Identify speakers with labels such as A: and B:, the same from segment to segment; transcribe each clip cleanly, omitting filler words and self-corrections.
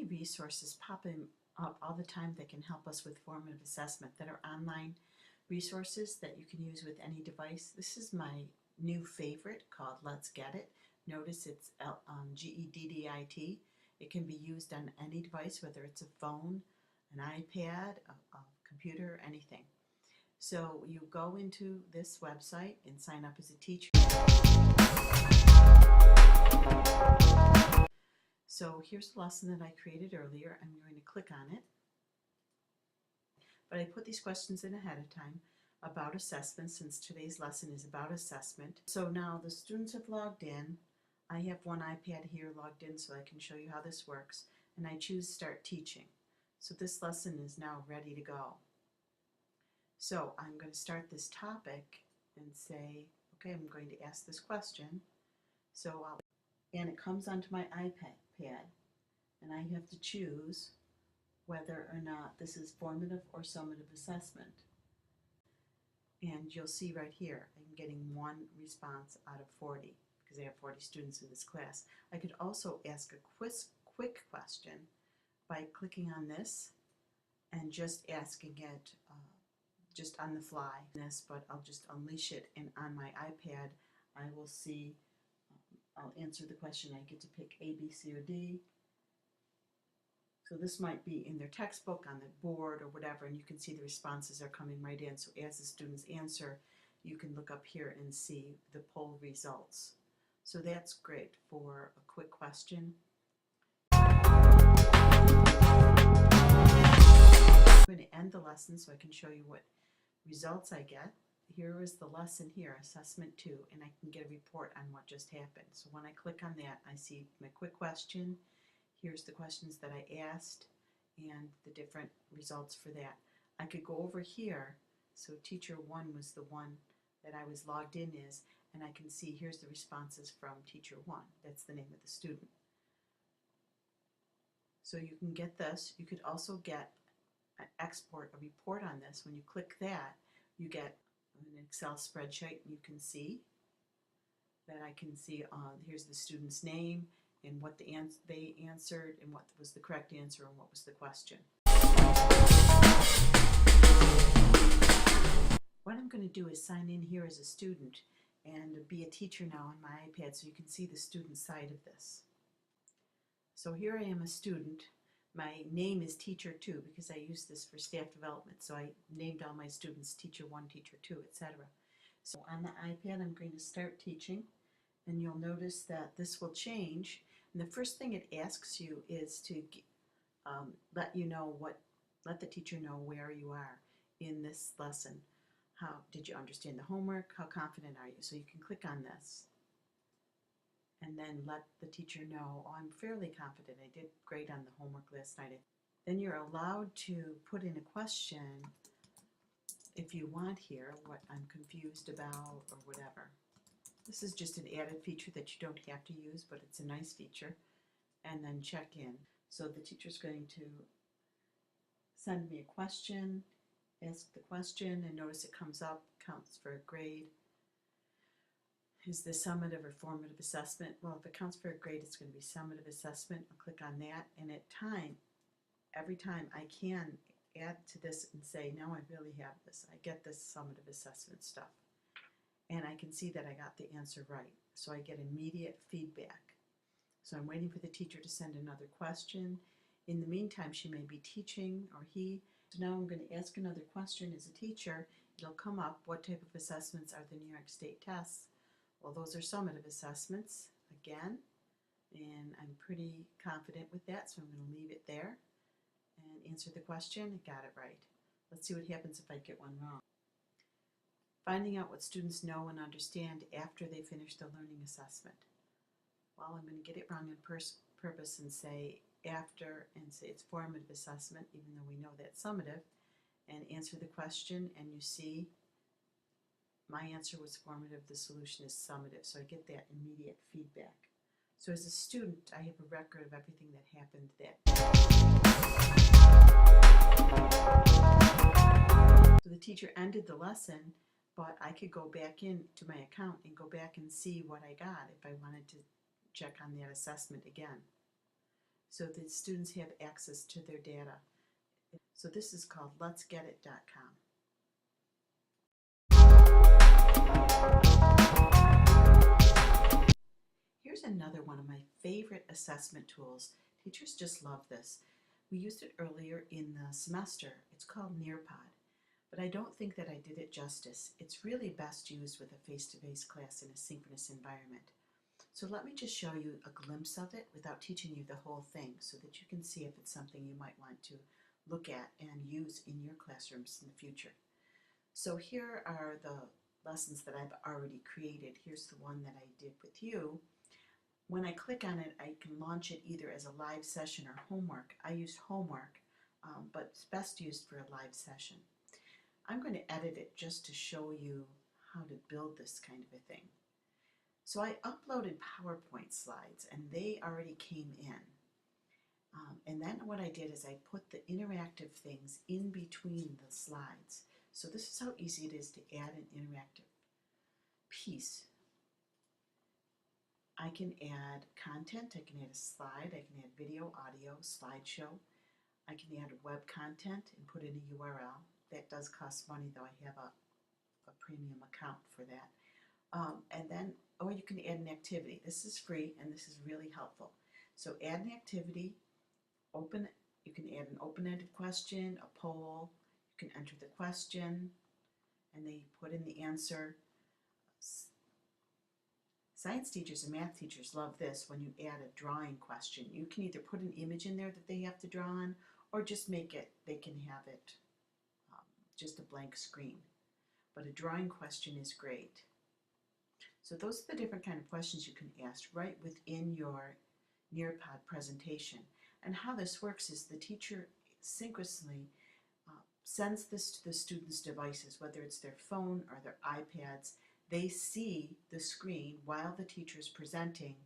A: many resources popping up all the time that can help us with formative assessment that are online resources that you can use with any device. This is my new favorite called Let's Get It. Notice it's GEDDIT. It can be used on any device, whether it's a phone, an iPad, a computer, anything. So you go into this website and sign up as a teacher. So here's the lesson that I created earlier. I'm going to click on it. But I put these questions in ahead of time about assessment, since today's lesson is about assessment. So now the students have logged in. I have one iPad here logged in so I can show you how this works. And I choose Start Teaching. So this lesson is now ready to go. So I'm going to start this topic and say, okay, I'm going to ask this question. And it comes onto my iPad, and I have to choose whether or not this is formative or summative assessment. And you'll see right here, I'm getting one response out of 40 because I have 40 students in this class. I could also ask a quick question by clicking on this and just asking it just on the fly. But I'll just unleash it, and on my iPad I will see, I'll answer the question. I get to pick A, B, C, or D. So this might be in their textbook, on the board, or whatever, and you can see the responses are coming right in. So as the students answer, you can look up here and see the poll results. So that's great for a quick question. I'm going to end the lesson so I can show you what results I get. Here is the lesson here, Assessment 2, and I can get a report on what just happened. So when I click on that, I see my quick question. Here's the questions that I asked and the different results for that. I could go over here. So Teacher 1 was the one that I was logged in as, and I can see here's the responses from Teacher 1. That's the name of the student. So you can get this. You could also get export a report on this. When you click that, you get an Excel spreadsheet. You can see that I can see here's the student's name and what they answered and what was the correct answer and what was the question. What I'm going to do is sign in here as a student and be a teacher now on my iPad so you can see the student side of this. So here I am, a student. My name is Teacher 2 because I use this for staff development. So I named all my students Teacher 1, Teacher 2, etc. So on the iPad, I'm going to start teaching, and you'll notice that this will change. And the first thing it asks you is to let the teacher know where you are in this lesson. How did you understand the homework? How confident are you? So you can click on this and then let the teacher know, oh, I'm fairly confident. I did great on the homework last night. Then you're allowed to put in a question if you want here, what I'm confused about or whatever. This is just an added feature that you don't have to use, but it's a nice feature. And then check in. So the teacher's going to send me a question, ask the question, and notice it comes up, counts for a grade. Is this summative or formative assessment? Well, if it counts for a grade, it's going to be summative assessment. I'll click on that, and every time I can add to this and say, now I really have this. I get this summative assessment stuff. And I can see that I got the answer right. So I get immediate feedback. So I'm waiting for the teacher to send another question. In the meantime, she may be teaching, or he. So now I'm going to ask another question as a teacher. It'll come up, what type of assessments are the New York State tests? Well, those are summative assessments, again, and I'm pretty confident with that, so I'm going to leave it there and answer the question. I got it right. Let's see what happens if I get one wrong. Finding out what students know and understand after they finish the learning assessment. Well, I'm going to get it wrong on purpose and say after, and say it's formative assessment, even though we know that's summative, and answer the question, and you see my answer was formative, the solution is summative, so I get that immediate feedback. So as a student, I have a record of everything that happened that day. So the teacher ended the lesson, but I could go back into my account and go back and see what I got if I wanted to check on that assessment again. so that students have access to their data. So this is called letsgetit.com. Here's another one of my favorite assessment tools. Teachers just love this. We used it earlier in the semester. It's called Nearpod, but I don't think that I did it justice. It's really best used with a face-to-face class in a synchronous environment. So let me just show you a glimpse of it without teaching you the whole thing so that you can see if it's something you might want to look at and use in your classrooms in the future. So here are the lessons that I've already created. Here's the one that I did with you. When I click on it, I can launch it either as a live session or homework. I used homework, but it's best used for a live session. I'm going to edit it just to show you how to build this kind of a thing. So I uploaded PowerPoint slides and they already came in. And then what I did is I put the interactive things in between the slides. So this is how easy it is to add an interactive piece. I can add content, I can add a slide, I can add video, audio, slideshow. I can add web content and put in a URL. That does cost money though, I have a premium account for that. And then, or you can add an activity. This is free and this is really helpful. So add an activity, you can add an open-ended question, a poll, you can enter the question, and they put in the answer. Science teachers and math teachers love this when you add a drawing question. You can either put an image in there that they have to draw on, or just make it, they can have it just a blank screen. But a drawing question is great. So those are the different kind of questions you can ask right within your Nearpod presentation. And how this works is the teacher synchronously sends this to the students' devices, whether it's their phone or their iPads. They see the screen while the teacher is presenting,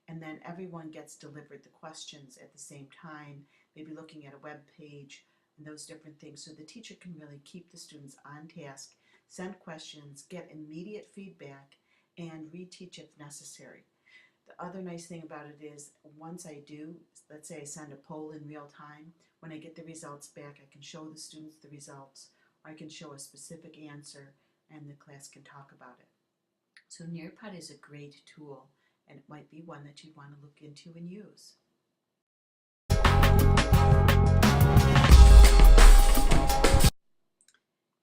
A: and then everyone gets delivered the questions at the same time, maybe looking at a web page and those different things. So the teacher can really keep the students on task, send questions, get immediate feedback, and reteach if necessary. The other nice thing about it is once I do, let's say I send a poll in real time, when I get the results back, I can show the students the results, or I can show a specific answer, and the class can talk about it. So Nearpod is a great tool, and it might be one that you'd want to look into and use.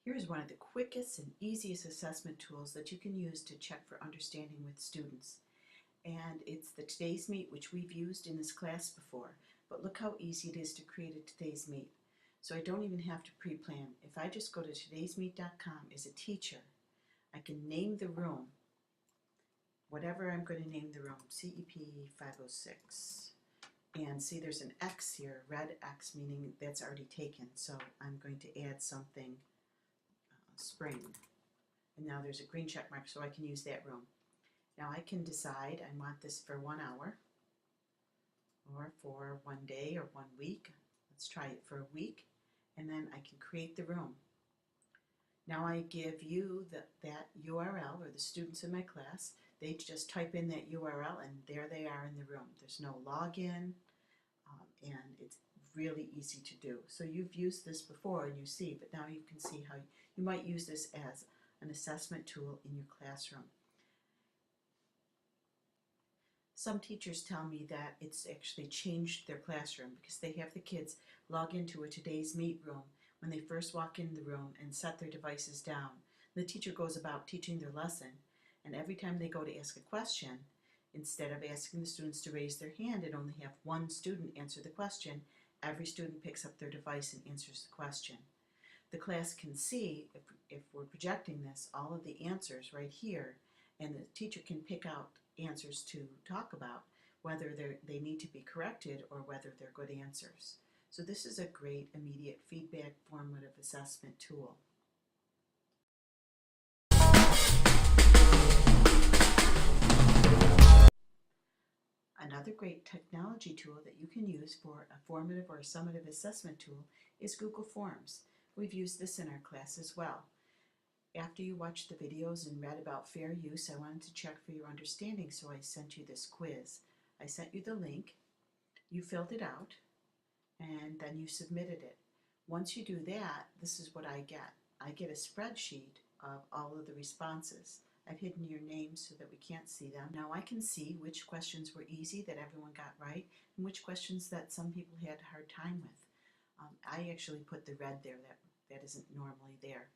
A: Here's one of the quickest and easiest assessment tools that you can use to check for understanding with students. And it's the Today's Meet, which we've used in this class before. But look how easy it is to create a Today's Meet. So I don't even have to pre-plan. If I just go to todaysmeet.com as a teacher, I can name the room, whatever I'm going to name the room, CEP 506. And see there's an X here, red X, meaning that's already taken. So I'm going to add something, spring. And now there's a green check mark, so I can use that room. Now I can decide I want this for 1 hour or for 1 day or 1 week. Let's try it for a week, and then I can create the room. Now I give you that URL, or the students in my class, they just type in that URL and there they are in the room. There's no login, and it's really easy to do. So you've used this before and you see, but now you can see how you might use this as an assessment tool in your classroom. Some teachers tell me that it's actually changed their classroom because they have the kids log into a Today's Meet room when they first walk in the room and set their devices down. The teacher goes about teaching their lesson, and every time they go to ask a question, instead of asking the students to raise their hand and only have one student answer the question, every student picks up their device and answers the question. The class can see, if we're projecting this, all of the answers right here, and the teacher can pick out answers to talk about, whether they need to be corrected or whether they're good answers. So this is a great immediate feedback formative assessment tool. Another great technology tool that you can use for a formative or a summative assessment tool is Google Forms. We've used this in our class as well. After you watched the videos and read about fair use, I wanted to check for your understanding, so I sent you this quiz. I sent you the link. You filled it out and then you submitted it. Once you do that, this is what I get. I get a spreadsheet of all of the responses. I've hidden your names so that we can't see them. Now I can see which questions were easy that everyone got right and which questions that some people had a hard time with. I actually put the red there that isn't normally there,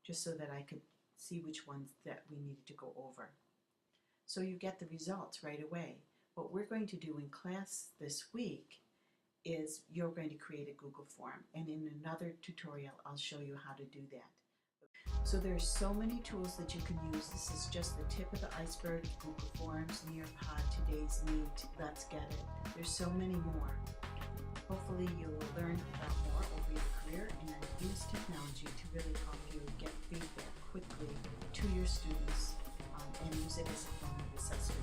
A: just so that I could see which ones that we needed to go over. So you get the results right away. What we're going to do in class this week is you're going to create a Google form, and in another tutorial I'll show you how to do that. So there's so many tools that you can use. This is just the tip of the iceberg. Google Forms, Nearpod, Today's Neat, Let's Get It. There's so many more. Hopefully you will learn about more over your career and use technology to really help you get feedback quickly to your students and use it as a form of assessment.